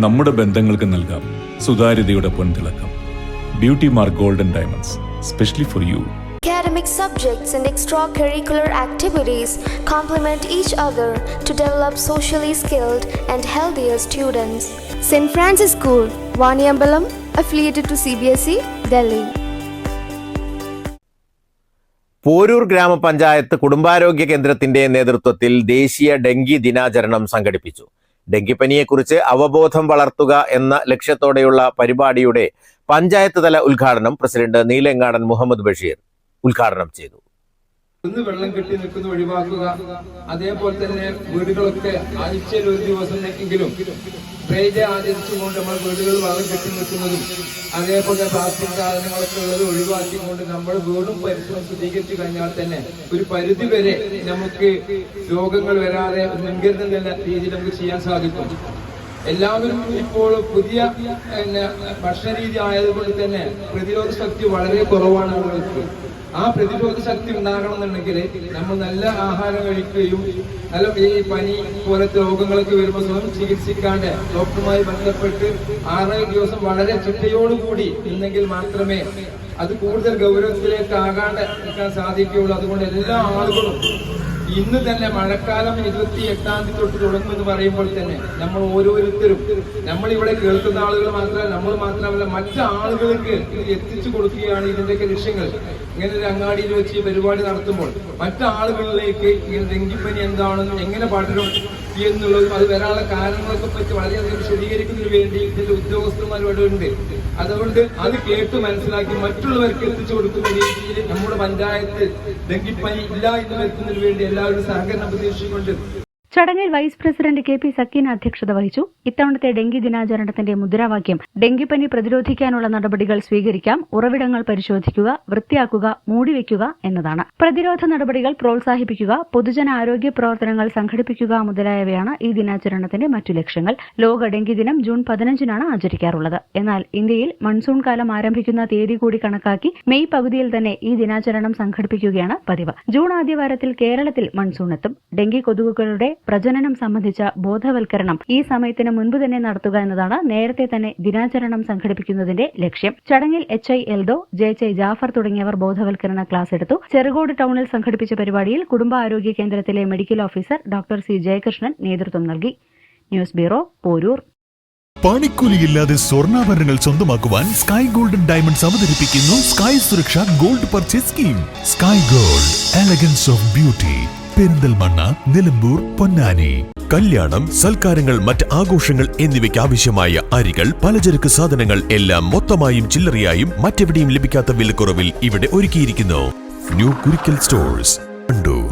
നമ്മുടെ ബന്ധങ്ങൾക്ക് നൽകാം സുതാര്യതയുടെ പൊൻതിളക്കം. Beauty Mark Golden Diamonds, specially for you. Academic subjects and extracurricular activities complement each other to develop socially skilled and healthier students. St. Francis School, Vaniyambalam, affiliated to CBSE, Delhi. Poroor Grama Panchayat കുടുംബാരോഗ്യ കേന്ദ്രത്തിന്റെ നേതൃത്വത്തിൽ ദേശീയ dengue ദിനാചരണം സംഘടിപ്പിച്ചു. ഡെങ്കിപ്പനിയെക്കുറിച്ച് അവബോധം വളർത്തുക എന്ന ലക്ഷ്യത്തോടെയുള്ള പരിപാടിയുടെ പഞ്ചായത്ത് തല ഉദ്ഘാടനം പ്രസിഡന്റ് നീലങ്ങാടൻ മുഹമ്മദ് ബഷീർ ഉദ്ഘാടനം ചെയ്തു. വെള്ളം കെട്ടി നിൽക്കുന്ന ഒഴിവാക്കുക. അതേപോലെ തന്നെ വീടുകളൊക്കെ ആഴ്ചയിൽ ഒരു ദിവസമെങ്കിലും ഡ്രെയിനേജ് ആചരിച്ചുകൊണ്ട് നമ്മൾ വീടുകൾ വെള്ളം കെട്ടി നിൽക്കുന്നതും അതേപോലെ പ്ലാസ്റ്റിക് സാധനങ്ങളൊക്കെ ഉള്ളത് ഒഴിവാക്കിക്കൊണ്ട് നമ്മൾ വീടും പരിസരം ശുദ്ധീകരിച്ചു കഴിഞ്ഞാൽ തന്നെ ഒരു പരിധി വരെ നമുക്ക് രോഗങ്ങൾ വരാതെ മുൻകരുതൽ രീതിയിൽ നമുക്ക് ചെയ്യാൻ സാധിക്കും. എല്ലാവരും ഇപ്പോൾ പുതിയ ഭക്ഷണ രീതി ആയതുകൊണ്ട് തന്നെ പ്രതിരോധ ശക്തി വളരെ കുറവാണ് ആളുകൾക്ക്. ആ പ്രതിരോധ ശക്തി ഉണ്ടാകണമെന്നുണ്ടെങ്കിൽ നമ്മൾ നല്ല ആഹാരം കഴിക്കുകയും നല്ല ഈ പനി പോലത്തെ രോഗങ്ങളൊക്കെ വരുമ്പോൾ സ്വയം ചികിത്സിക്കാണ്ട് ഡോക്ടറുമായി ബന്ധപ്പെട്ട് 6 ദിവസം വളരെ ചിട്ടയോടുകൂടി ഇന്നെങ്കിൽ മാത്രമേ അത് കൂടുതൽ ഗൗരവത്തിലേക്ക് ആകാണ്ട് നിൽക്കാൻ സാധിക്കുകയുള്ളൂ. അതുകൊണ്ട് എല്ലാ ആളുകളും ഇന്ന് തന്നെ മഴക്കാലം 28-ാം തീയതി തൊട്ട് തുടങ്ങുമെന്ന് പറയുമ്പോൾ തന്നെ നമ്മൾ ഓരോരുത്തരും നമ്മളിവിടെ കേൾക്കുന്ന ആളുകൾ മാത്രമല്ല, നമ്മൾ മാത്രമല്ല മറ്റു ആളുകൾക്ക് ഇത് എത്തിച്ചു കൊടുക്കുകയാണ് ഇതിന്റെയൊക്കെ ലക്ഷ്യങ്ങൾ. ഇങ്ങനെ ഒരു അങ്ങാടിയിൽ വെച്ച് പരിപാടി നടത്തുമ്പോൾ മറ്റാളുകളിലേക്ക് ഇങ്ങനെ ഡെങ്കിപ്പനി എന്താണെന്നും എങ്ങനെ പടരും എന്നുള്ളതും അത് വരാനുള്ള കാരണങ്ങളൊക്കെ പറ്റി വളരെയധികം വിശദീകരിക്കുന്നതിന് വേണ്ടി ഇതിന്റെ ഉദ്യോഗസ്ഥന്മാരോട് ഉണ്ട്. അതുകൊണ്ട് അത് കേട്ട് മനസ്സിലാക്കി മറ്റുള്ളവർക്ക് എത്തിച്ചു കൊടുക്കുന്ന രീതിയിൽ നമ്മുടെ പഞ്ചായത്ത് ഡെങ്കിപ്പനി ഇല്ല എന്ന് വരുത്തുന്നതിന് വേണ്ടി എല്ലാവരും സഹകരണം പ്രതീക്ഷിച്ചുകൊണ്ട് ചടങ്ങിൽ vice president K P Sakeena അധ്യക്ഷത വഹിച്ചു. ഇത്തവണത്തെ ഡെങ്കി ദിനാചരണത്തിന്റെ മുദ്രാവാക്യം ഡെങ്കിപ്പനി പ്രതിരോധിക്കാനുള്ള നടപടികൾ സ്വീകരിക്കാം, ഉറവിടങ്ങൾ പരിശോധിക്കുക, വൃത്തിയാക്കുക, മൂടിവെക്കുക എന്നതാണ്. പ്രതിരോധ നടപടികൾ പ്രോത്സാഹിപ്പിക്കുക, പൊതുജന ആരോഗ്യ പ്രവർത്തനങ്ങൾ സംഘടിപ്പിക്കുക മുതലായവയാണ് ഈ ദിനാചരണത്തിന്റെ മറ്റു ലക്ഷ്യങ്ങൾ. ലോക ഡെങ്കി ദിനം ജൂൺ 15-നാണ് ആചരിക്കാറുള്ളത്. എന്നാൽ ഇന്ത്യയിൽ മൺസൂൺ കാലം ആരംഭിക്കുന്ന തീയതി കൂടി കണക്കാക്കി മെയ് പകുതിയിൽ തന്നെ ഈ ദിനാചരണം സംഘടിപ്പിക്കുകയാണ് പതിവ്. ജൂൺ ആദ്യവാരത്തിൽ കേരളത്തിൽ മൺസൂൺ എത്തും. ഡെങ്കി കൊതുകുകളുടെ പ്രജനനം സംബന്ധിച്ച ബോധവൽക്കരണം ഈ സമയത്തിന് മുൻപ് തന്നെ നടത്തുക എന്നതാണ് നേരത്തെ തന്നെ ദിനാചരണം സംഘടിപ്പിക്കുന്നതിന്റെ ലക്ഷ്യം. ചടങ്ങിൽ HI എൽദോ, JHI ജാഫർ തുടങ്ങിയവർ ബോധവൽക്കരണ ക്ലാസ് എടുത്തു. ചെറുകോട് ടൌണിൽ സംഘടിപ്പിച്ച പരിപാടിയിൽ കുടുംബാരോഗ്യ കേന്ദ്രത്തിലെ medical officer doctor C Jayakrishnan നേതൃത്വം നൽകി. News bureau, Poroor. പണിക്കൂലിയില്ലാതെ സ്വർണ്ണാഭരണങ്ങൾ സ്വന്തമാക്കുവാൻ സ്കൈ ഗോൾഡൻ ഡയമണ്ട്സ് അവതരിപ്പിക്കുന്നു Sky Suraksha gold purchase scheme. Sky gold, elegance of beauty. Perinthalmanna, Nilambur, Ponnani. കല്യാണം, സൽക്കാരങ്ങൾ, മറ്റ് ആഘോഷങ്ങൾ എന്നിവയ്ക്ക് ആവശ്യമായ അരികൾ, പലചരക്ക് സാധനങ്ങൾ എല്ലാം മൊത്തമായും ചില്ലറയായും മറ്റെവിടെയും ലഭിക്കാത്ത വിലക്കുറവിൽ ഇവിടെ ഒരുക്കിയിരിക്കുന്നു. New Kurikkal stores, Wandoor.